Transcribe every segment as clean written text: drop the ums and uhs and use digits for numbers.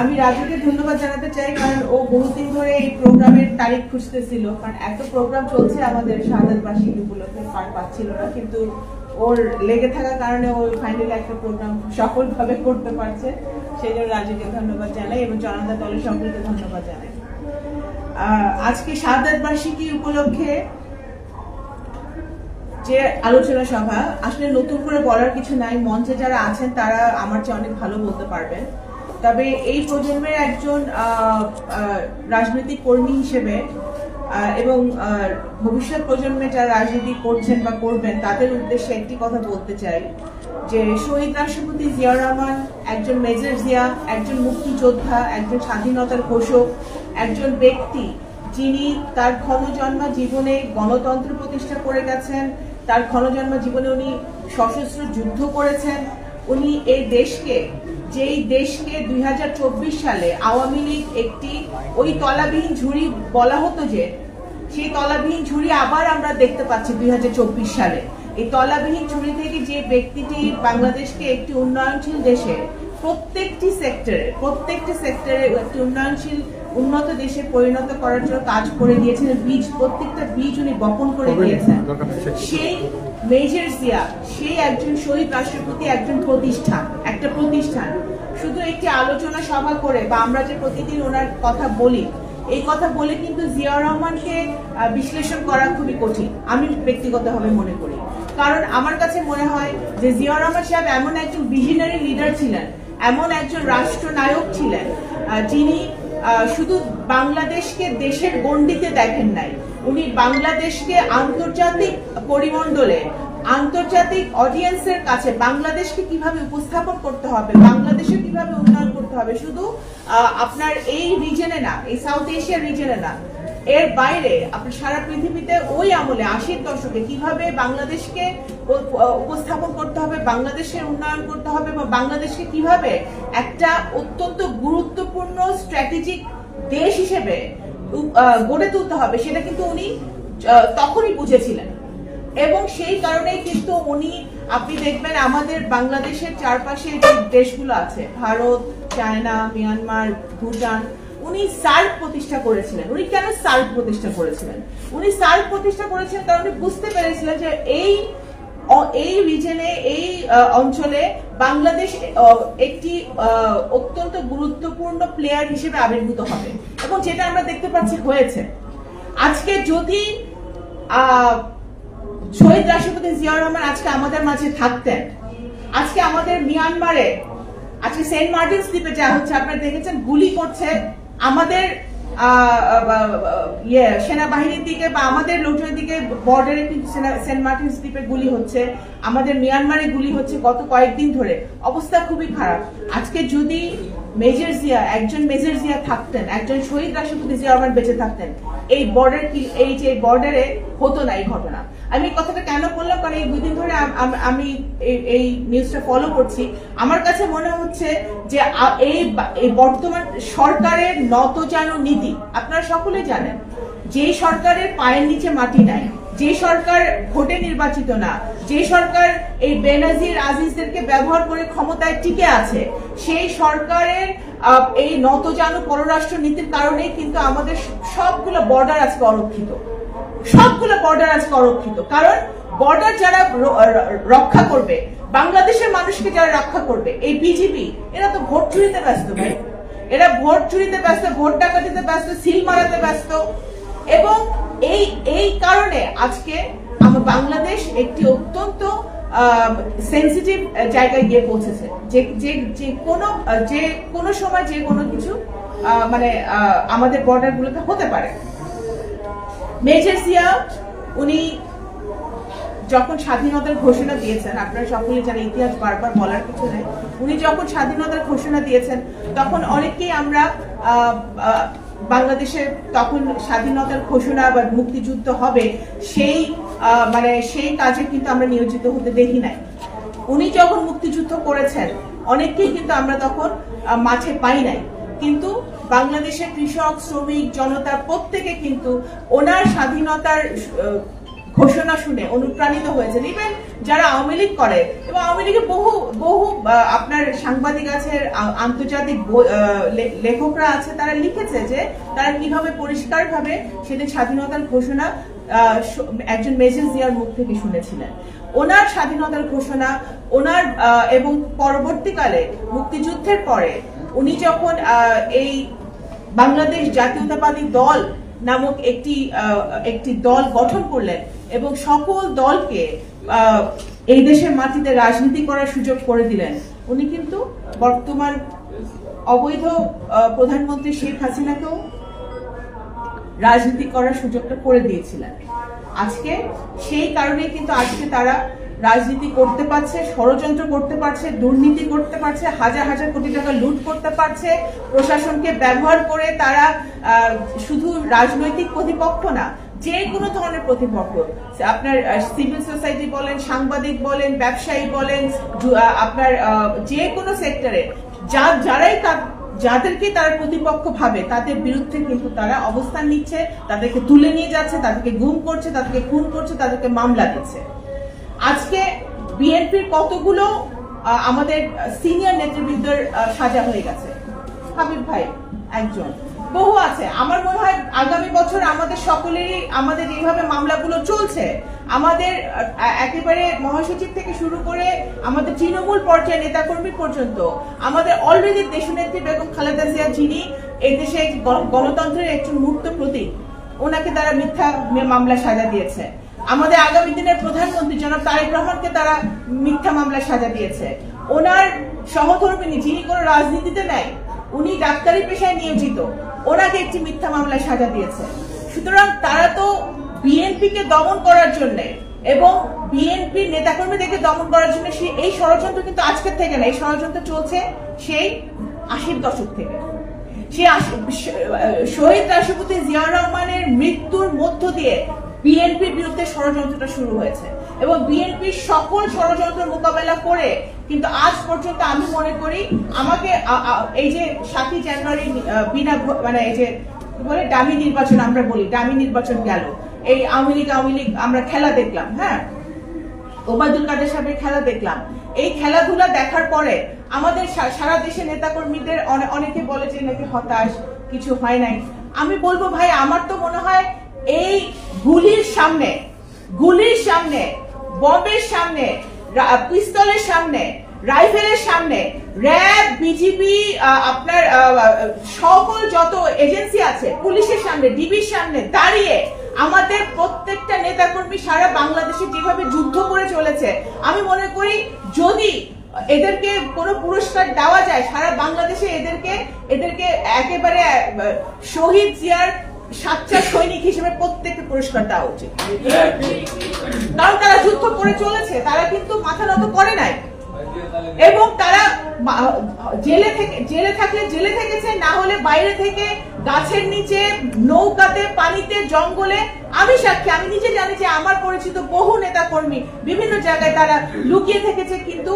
আমি রাজুকে ধন্যবাদ জানাতে চাই, কারণ ও বহুদিন ধরে এই প্রোগ্রামের তারিখ খুঁজতেছিল, কারণ এত প্রোগ্রাম চলছে আমাদের শাহাদাত বার্ষিকী উপলক্ষে পাচ্ছিল না, কিন্তু ওর লেগে থাকার কারণে ও ফাইনালি একটা প্রোগ্রাম সফলভাবে করতে পারছে। সেই জন্য রাজুকে ধন্যবাদ জানাই এবং জনতা দলের সকলকে ধন্যবাদ জানাই। আজকে শাহাদাত বার্ষিকী উপলক্ষে যে আলোচনা সভা, আসলে নতুন করে বলার কিছু নাই, মঞ্চে যারা আছেন তারা আমার চেয়ে অনেক ভালো বলতে পারবেন। তবে এই প্রজন্মের একজন রাজনৈতিক কর্মী হিসেবে এবং ভবিষ্যৎ প্রজন্মে যারা রাজনীতি করছেন বা করবেন তাদের উদ্দেশ্যে একটি কথা বলতে চাই, যে শহীদ রাষ্ট্রপতি জিয়াউর রহমান একজন মেজর জিয়া, একজন মুক্তিযোদ্ধা, একজন স্বাধীনতার ঘোষক, একজন ব্যক্তি যিনি তার ক্ষণজন্মা জীবনে গণতন্ত্র প্রতিষ্ঠা করে গেছেন। তার ক্ষণজন্মা জীবনে উনি সশস্ত্র যুদ্ধ করেছেন। উনি এই দেশকে, যেই দেশকে 2024 সালে আওয়ামী লীগ একটি ওই তলাবিহীন ঝুড়ি বলা হতো, যে সেই তলাবিহীন ঝুড়ি আবার আমরা দেখতে পাচ্ছি 2024 সালে। এই তলাবিহীন ঝুড়ি থেকে যে ব্যক্তিটি বাংলাদেশকে একটি উন্নয়নশীল দেশে প্রত্যেকটি সেক্টরে একটি উন্নয়নশীল উন্নত দেশে পরিণত করার জন্য কাজ করে দিয়েছেন, প্রত্যেকটা বীজ উনি বপন করে দিয়েছেন। সেই মেজর জিয়া, সেই একজন শহীদ রাষ্ট্রপতি, একটা প্রতিষ্ঠান শুধু একটি আলোচনা সভা করে বা আমরা যে প্রতিদিন ওনার কথা বলি, এই কথা বলে কিন্তু জিয়াউর রহমানকে বিশ্লেষণ করা খুবই কঠিন, আমি ব্যক্তিগতভাবে মনে করি। কারণ আমার কাছে মনে হয় যে জিয়াউর রহমান সাহেব এমন একজন ভিশনারি লিডার ছিলেন, এমন একজন রাষ্ট্রনায়ক ছিলেন, যিনি শুধু বাংলাদেশকে দেশের গণ্ডিতে দেখেন নাই, উনি বাংলাদেশকে আন্তর্জাতিক পরিমণ্ডলে, আন্তর্জাতিক অডিয়েন্সের কাছে বাংলাদেশকে কিভাবে উপস্থাপন করতে হবে, বাংলাদেশে কিভাবে উন্নয়ন করতে হবে, শুধু আপনার এই রিজনে না, এই সাউথ এশিয়ার রিজনে না, এর বাইরে আপনার সারা পৃথিবীতে ওই আমলে 80-র দশকে কিভাবে বাংলাদেশকে উপস্থাপন করতে হবে, বাংলাদেশের উন্নয়ন করতে হবে, বা বাংলাদেশকে কিভাবে একটা অত্যন্ত গুরুত্বপূর্ণ স্ট্র্যাটেজিক দেশ হিসেবে গড়ে তুলতে হবে, সেটা কিন্তু উনি তখনই বুঝেছিলেন। এবং সেই কারণেই কিন্তু উনি, আপনি দেখবেন আমাদের বাংলাদেশের চারপাশে যে দেশগুলো আছে, ভারত, চায়না, মিয়ানমার, ভুটান, উনি সার্ক প্রতিষ্ঠা করেছিলেন। উনি কেন সার্ক প্রতিষ্ঠা করেছিলেন? উনি সার্ক প্রতিষ্ঠা করেছিলেন কারণ উনি বুঝতে পেরেছিলেন যে এই রিজনে, এই অঞ্চলে বাংলাদেশ একটি অত্যন্ত গুরুত্বপূর্ণ প্লেয়ার হিসেবে আবির্ভূত হবে, এবং যেটা আমরা দেখতে পাচ্ছি হয়েছে। আজকে যদি শহীদ রাষ্ট্রপতি জিয়াউর রহমান আজকে আমাদের মাঝে থাকতেন, আজকে আমাদের মিয়ানমারে, আজকে সেন্ট মার্টিনস দ্বীপে যা হচ্ছে আপনারা দেখেছেন, গুলি করছে আমাদের সেনাবাহিনীর দিকে বা আমাদের লোকজনের দিকে, বর্ডারে কিন্তু সেন্ট মার্টিনস দ্বীপে গুলি হচ্ছে, আমাদের মিয়ানমারে গুলি হচ্ছে গত কয়েকদিন ধরে, অবস্থা খুবই খারাপ। আজকে যদি একজন মেজর জিয়া থাকতেন, একজন শহীদ রাষ্ট্রপতি জিয়া রহমান বেঁচে থাকতেন, এই বর্ডারে হতো না এই ঘটনা। আমি এই কথাটা কেন বললাম, কারণ এই 2 দিন ধরে আমি এই নিউজটা ফলো করছি। আমার কাছে মনে হচ্ছে যে এই বর্তমান সরকারের নতজানু নীতি, আপনারা সকলে জানেন, যে সরকারের পায়ের নিচে মাটি নাই, যে সরকার ভোটে নির্বাচিত না, যে সরকার এই বেনাজির আজিজদেরকে ব্যবহার করে ক্ষমতায় টিকে আছে, সেই সরকারের এই নতজানু পররাষ্ট্র নীতির কারণে কিন্তু আমাদের সবগুলো বর্ডার আজকে অরক্ষিত, কারণ বর্ডার যারা রক্ষা করবে, বাংলাদেশের মানুষকে যারা রক্ষা করবে, এই বিজিবি, এরা তো ভোট চুরিতে ব্যস্ত ভাই, এরা ভোট চুরিতে ব্যস্ত, ভোট ডাকাতিতে ব্যস্ত, সিল মারাতে ব্যস্ত। এবং এই কারণে আজকে আমার বাংলাদেশ একটি অত্যন্ত সেন্সিটিভ জায়গায় গিয়ে পৌঁছেছে, যে কোনো সময় যে কোনো কিছু মানে আমাদের বর্ডার গুলোতে হতে পারে। মেজর জিয়া উনি যখন স্বাধীনতার ঘোষণা দিয়েছেন, আপনারা সকলে জানেন, ইতিহাস বারবার বলার কিছু নেই, উনি যখন স্বাধীনতার ঘোষণা দিয়েছেন তখন অনেকেই আমরা বাংলাদেশে তখন স্বাধীনতার ঘোষণা বা মুক্তিযুদ্ধ হবে সেই কাজে কিন্তু আমরা নিয়োজিত হতে দেখি নাই। উনি যখন মুক্তিযুদ্ধ করেছেন অনেককেই কিন্তু আমরা তখন মাঠে পাই নাই, কিন্তু বাংলাদেশের কৃষক, শ্রমিক, জনতা প্রত্যেকে কিন্তু ওনার স্বাধীনতার ঘোষণা শুনে অনুপ্রাণিত হয়েছেন, ইভেন যারা আওয়ামী লীগ করে, এবং আওয়ামী লীগের বহু বহু আপনার সাংবাদিক আছে, আন্তর্জাতিক লেখকরা আছে, তারা লিখেছে যে তারা কিভাবে পরিষ্কারভাবে সেদিন স্বাধীনতার ঘোষণা একজন মেজর জিয়ার মুখ থেকে শুনেছিলেন। ওনার স্বাধীনতার ঘোষণা, ওনার এবং পরবর্তীকালে মুক্তিযুদ্ধের পরে উনি যখন এই বাংলাদেশ জাতীয়তাবাদী দল নামক একটি দল গঠন করলেন এবং সকল দলকে এই দেশের মাটিতে রাজনীতি করার সুযোগ করে দিলেন, উনি কিন্তু বর্তমান অবৈধ প্রধানমন্ত্রী শেখ হাসিনাকেও রাজনীতি করার সুযোগটা করে দিয়েছিলেন। আজকে সেই কারণে কিন্তু আজকে তারা রাজনীতি করতে পারছে, ষড়যন্ত্র করতে পারছে, দুর্নীতি করতে পারছে, হাজার হাজার কোটি টাকা লুট করতে পারছে, প্রশাসনকে ব্যবহার করে তারা শুধু রাজনৈতিক প্রতিপক্ষ না, যে কোনো ধরনের প্রতিপক্ষ, আপনার সিভিল সোসাইটি বলেন, সাংবাদিক বলেন, ব্যবসায়ী বলেন, আপনার যে কোনো সেক্টরে যারাই যাদেরকে তারা প্রতিপক্ষ ভাবে তাদের বিরুদ্ধে কিন্তু তারা অবস্থান নিচ্ছে, তাদেরকে তুলে নিয়ে যাচ্ছে, তাদেরকে গুম করছে, তাদেরকে খুন করছে, তাদেরকে মামলা দিচ্ছে। আজকে বিএনপির কতগুলো আমাদের সিনিয়র নেতৃবৃন্দের সাজা হয়ে গেছে, হাবিব ভাই একজন, বহু আছে। আমার মনে হয় আগামী বছর আমাদের সকলেরই, আমাদের এইভাবে মামলাগুলো চলছে, আমাদের একেবারে মহাসচিব থেকে শুরু করে আমাদের তৃণমূল পর্যায়ে নেতাকর্মী পর্যন্ত, আমাদের অলরেডি দেশনেত্রী বেগম খালেদা জিয়া, যিনি এই দেশে গণতন্ত্রের একজন মূর্ত প্রতীক, ওনাকে তারা মিথ্যা মামলা সাজা দিয়েছে। আমাদের আগামী দিনের প্রধানমন্ত্রী জনাব তারেক রহমানকে তারা মিথ্যা মামলা সাজা দিয়েছে। ওনার সহধর্মিনী, যিনি কোনো রাজনীতিতে নেই, উনি ডাক্তারি পেশায় নিয়োজিত, ওনাকে একটি মিথ্যা মামলায় সাজা দিয়েছে। সুতরাং তারা তো বিএনপিকে দমন করার জন্য এবং বিএনপির নেতাকর্মীদেরকে দমন করার জন্য এই ষড়যন্ত্র কিন্তু আজকের থেকে না, এই ষড়যন্ত্র চলছে সেই 80-র দশক থেকে। সেই শহীদ রাষ্ট্রপতি জিয়াউর রহমানের মৃত্যুর মধ্য দিয়ে বিএনপির বিরুদ্ধে ষড়যন্ত্রটা শুরু হয়েছে এবং বিএনপির সকল ষড়যন্ত্র মোকাবেলা করে কিন্তু আজ পর্যন্ত আমি মনে করি আমাকে এই যে 7ই জানুয়ারি বিনা মানে এই যে বলে ডামি নির্বাচন, আমরা বলি ডামি নির্বাচন গেল, এই আওয়ামী লীগ আমরা খেলা দেখলাম, হ্যাঁ ওবায়দুল কাদের সাহেবের খেলা দেখলাম। এই খেলাধুলা দেখার পরে আমাদের সারা দেশের নেতাকর্মীদের অনেকে বলে যে নাকি হতাশ, কিছু হয় নাই। আমি বলবো ভাই, আমার তো মনে হয় এই গুলির সামনে, বম্বের সামনে, পিস্তলের সামনে, রাইফেলের সামনে, র্যাব, বিজিবি, আপনার সকল যত এজেন্সি আছে, পুলিশের সামনে, ডিবির সামনে দাঁড়িয়ে আমাদের প্রত্যেকটা নেতাকর্মী সারা বাংলাদেশে যেভাবে যুদ্ধ করে চলেছে, আমি মনে করি যদি এদেরকে কোনো পুরস্কার দেওয়া যায় সারা বাংলাদেশে, এদেরকে একেবারে শহীদ জিয়ার সাচ্চা সৈনিক হিসেবে প্রত্যেককে পুরস্কার দেওয়া উচিত। কারণ তারা যুদ্ধ করে চলেছে, তারা কিন্তু মাথা নত করে নাই এবং তারা জেলে থাকলে জেলে থেকেছে, না হলে বাইরে থেকে গাছের নিচে, নৌকাতে, পানিতে, জঙ্গলে। আমি সাক্ষী, আমি নিজে জানি যে আমার পরিচিত বহু নেতা কর্মী বিভিন্ন জায়গায় তারা লুকিয়ে থেকেছে, কিন্তু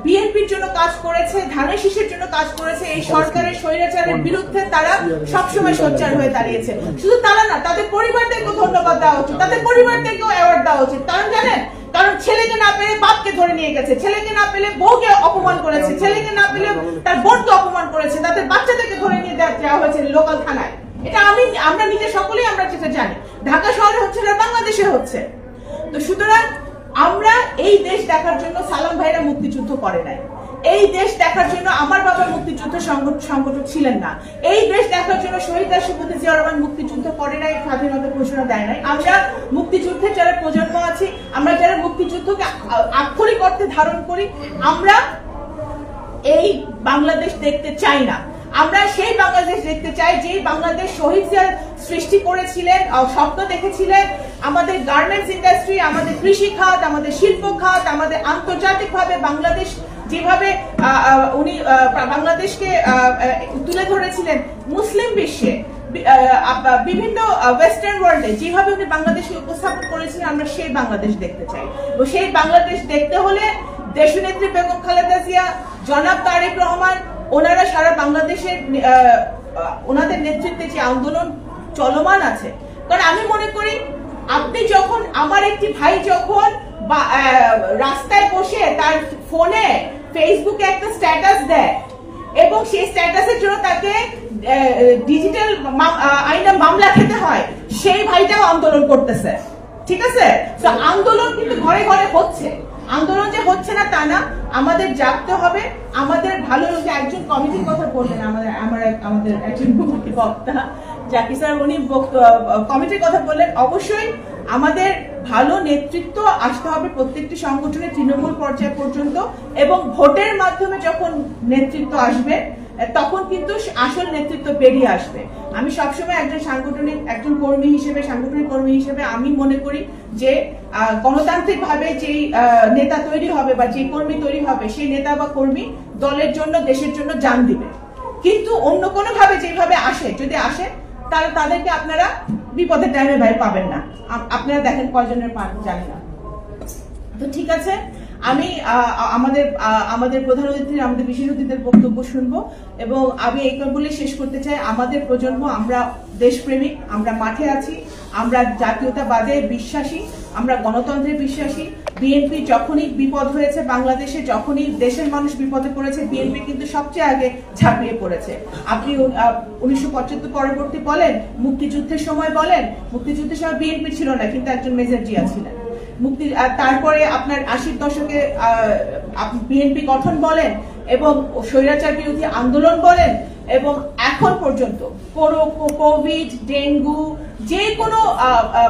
বিএনপির জন্য কাজ করেছে, ধানের শীষের জন্য কাজ করেছে, এই সরকারের স্বৈরাচারের বিরুদ্ধে তারা সবসময় সোচ্চার হয়ে দাঁড়িয়েছে। শুধু তারা না, তাদের পরিবারদেরকেও ধন্যবাদ দেওয়া উচিত, তাদের পরিবারদেরকেও অ্যাওয়ার্ড দেওয়া উচিত। কারণ জানেন, কারণ ছেলেকে না পেলে বাপকে ধরে নিয়ে গেছে, ছেলেকে না পেলে বউকে অপমান করেছে, ছেলেকে না পেলে তার বোনকে অপমান করেছে, তাদের বাচ্চাদেরকে ধরে নিয়ে যাওয়া হয়েছে লোকাল থানায়। এটা আমরা নিজে সকলেই আমরা যেটা জানি, ঢাকা শহরে হচ্ছে না, বাংলাদেশে হচ্ছে। তো সুতরাং আমরা এই দেশ দেখার জন্য সালাম ভাইরা মুক্তিযুদ্ধ করে নাই, এই দেশ দেখার জন্য আমার বাবা মুক্তিযুদ্ধ সংগঠক ছিলেন না, এই দেশ দেখার জন্য শহীদ রাষ্ট্রপতি জিয়াউর রহমান মুক্তিযুদ্ধ করে নাই, স্বাধীনতা ঘোষণা দেয় নাই। আমরা মুক্তিযুদ্ধের যারা প্রজন্ম আছি, আমরা যারা মুক্তিযুদ্ধকে আক্ষরিক অর্থে ধারণ করি, আমরা এই বাংলাদেশ দেখতে চাই না। আমরা সেই বাংলাদেশ দেখতে চাই যে বাংলাদেশ শহীদ জিয়া সৃষ্টি করেছিলেন, স্বপ্ন দেখেছিলেন। আমাদের গার্মেন্টস ইন্ডাস্ট্রি, আমাদের কৃষি খাত, আমাদের শিল্প খাত, আমাদের আন্তর্জাতিকভাবে বাংলাদেশ যেভাবে উনি বাংলাদেশকে তুলে ধরেছিলেন মুসলিম বিশ্বে, বিভিন্ন ওয়েস্টার্ন ওয়ার্ল্ডে যেভাবে উনি বাংলাদেশকে উপস্থাপন করেছিলেন, আমরা সেই বাংলাদেশ দেখতে চাই। তো সেই বাংলাদেশ দেখতে হলে দেশনেত্রী বেগম খালেদা জিয়া, জনাব তারেক রহমান, ওনারা সারা বাংলাদেশের ওনাদের নেতৃত্বে যে আন্দোলন চলমান আছে, কারণ আমি মনে করি আপনি যখন আমার একটি ভাই যখন রাস্তায় বসে তার ফোনে ফেসবুকে একটা স্ট্যাটাস দেয় এবং সেই স্ট্যাটাসের জন্য তাকে ডিজিটাল আইনে মামলা খেতে হয়, সেই ভাইটাও আন্দোলন করতেছে। ঠিক আছে, তো আন্দোলন কিন্তু ঘরে ঘরে হচ্ছে। আন্দোলন যে হচ্ছে না তা না, আমাদের জাগতে হবে। আমাদের ভালো লোকে একজন কমিটির কথা বললেন, আমাদের একজন বক্তা জাকি স্যার, উনি কমিটির কথা বললেন। অবশ্যই আমাদের ভালো নেতৃত্ব আসতে হবে প্রত্যেকটি সংগঠনের তৃণমূল পর্যায় পর্যন্ত, এবং ভোটের মাধ্যমে যখন নেতৃত্ব আসবে তখন কিন্তু আসল নেতৃত্ব বেরিয়ে আসবে। আমি সবসময় একজন কর্মী হিসেবে, সাংগঠনিক কর্মী হিসেবে আমি মনে করি যে গণতান্ত্রিক ভাবে যেই নেতা তৈরি হবে বা যে কর্মী তৈরি হবে, সেই নেতা বা কর্মী দলের জন্য, দেশের জন্য জান দিবে। কিন্তু অন্য কোনো ভাবে যেভাবে আসে, যদি আসে তাহলে তাদেরকে আপনারা বিপদের টাইমে ভাই পাবেন না। আপনারা দেখেন কয়জনের পান জানি না। তো ঠিক আছে, আমি আমাদের প্রধান অতিথি, আমাদের বিশেষ অতিথিদের বক্তব্য শুনবো, এবং আমি এই বলে শেষ করতে চাই, আমাদের প্রজন্ম আমরা দেশপ্রেমিক, আমরা মাঠে আছি, আমরা জাতীয়তাবাদে বিশ্বাসী, আমরা গণতন্ত্রে বিশ্বাসী। বিএনপি যখনই বিপদ হয়েছে বাংলাদেশে, যখনই দেশের মানুষ বিপদে পড়েছে, বিএনপি কিন্তু সবচেয়ে আগে ঝাঁপিয়ে পড়েছে। আপনি 1975 পরবর্তী বলেন, মুক্তিযুদ্ধের সময় বলেন, মুক্তিযুদ্ধের সময় বিএনপি ছিল না, কিন্তু একজন মেজর জিয়া ছিলেন। তারপরে আপনার 80-র দশকে বিএনপি গঠন বলেন, এবং স্বৈরাচার বিরোধী আন্দোলন বলেন, এবং এখন পর্যন্ত কোভিড, ডেঙ্গু, যে কোনো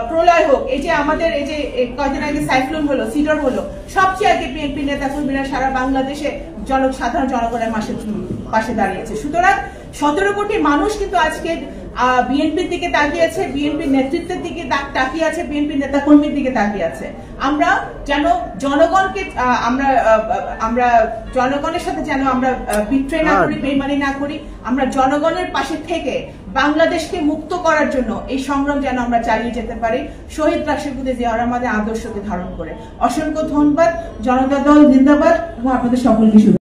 প্রলয় হোক, এই যে আমাদের এই যে কয়েকদিন আগে সাইক্লোন হলো, সিডর হলো, সবচেয়ে আগে বিএনপি নেতা কর্মীরা সারা বাংলাদেশে সাধারণ জনগণের পাশে দাঁড়িয়েছে। সুতরাং 17 কোটি মানুষ কিন্তু আজকে বিএনপির দিকে তাকিয়েছে, বিএনপির নেতৃত্বের দিকে তাকিয়ে আছে, বিএনপির নেতা কর্মীর দিকে তাকিয়ে আছে। আমরা যেন জনগণকে আমরা জনগণের সাথে যেন আমরা বিট্রে না করি, বেইমানি না করি। আমরা জনগণের পাশে থেকে বাংলাদেশকে মুক্ত করার জন্য এই সংগ্রাম যেন আমরা চালিয়ে যেতে পারি, শহীদ রাষ্ট্রপতি জিয়াউর রহমানের আদর্শকে ধারণ করে। অসংখ্য ধন্যবাদ। জনতা দল জিন্দাবাদ, এবং আপনাদের সকলকে শুভেচ্ছা।